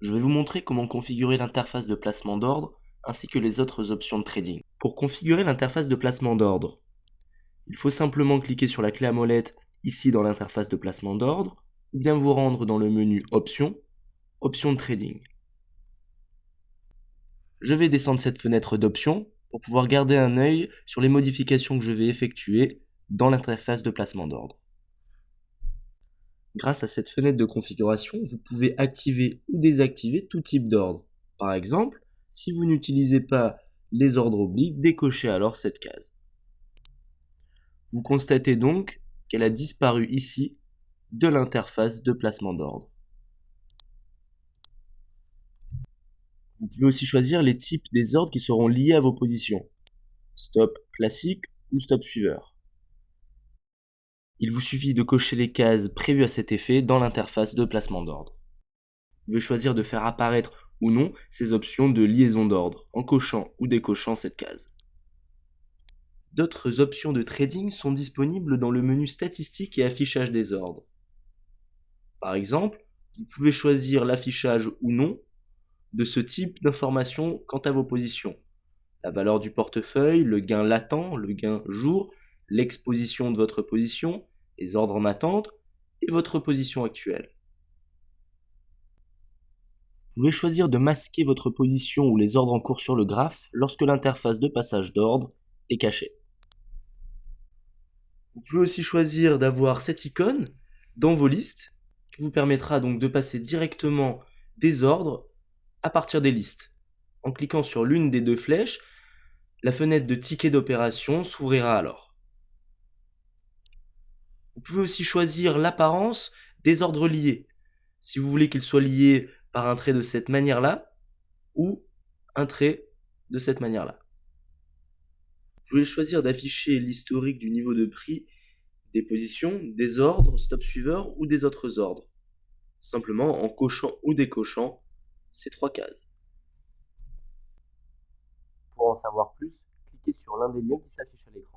Je vais vous montrer comment configurer l'interface de placement d'ordre ainsi que les autres options de trading. Pour configurer l'interface de placement d'ordre, il faut simplement cliquer sur la clé à molette ici dans l'interface de placement d'ordre ou bien vous rendre dans le menu Options, Options de trading. Je vais descendre cette fenêtre d'options pour pouvoir garder un œil sur les modifications que je vais effectuer dans l'interface de placement d'ordre. Grâce à cette fenêtre de configuration, vous pouvez activer ou désactiver tout type d'ordre. Par exemple, si vous n'utilisez pas les ordres obliques, décochez alors cette case. Vous constatez donc qu'elle a disparu ici de l'interface de placement d'ordre. Vous pouvez aussi choisir les types des ordres qui seront liés à vos positions. Stop classique ou stop suiveur. Il vous suffit de cocher les cases prévues à cet effet dans l'interface de placement d'ordre. Vous pouvez choisir de faire apparaître ou non ces options de liaison d'ordre en cochant ou décochant cette case. D'autres options de trading sont disponibles dans le menu Statistiques et affichage des ordres. Par exemple, vous pouvez choisir l'affichage ou non de ce type d'informations quant à vos positions. La valeur du portefeuille, le gain latent, le gain jour, l'exposition de votre position, les ordres en attente et votre position actuelle. Vous pouvez choisir de masquer votre position ou les ordres en cours sur le graphe lorsque l'interface de passage d'ordre est cachée. Vous pouvez aussi choisir d'avoir cette icône dans vos listes qui vous permettra donc de passer directement des ordres à partir des listes. En cliquant sur l'une des deux flèches, la fenêtre de ticket d'opération s'ouvrira alors. Vous pouvez aussi choisir l'apparence des ordres liés, si vous voulez qu'ils soient liés par un trait de cette manière-là ou un trait de cette manière-là. Vous pouvez choisir d'afficher l'historique du niveau de prix, des positions, des ordres, stop suiveurs ou des autres ordres, simplement en cochant ou décochant ces trois cases. Pour en savoir plus, cliquez sur l'un des liens qui s'affiche à l'écran.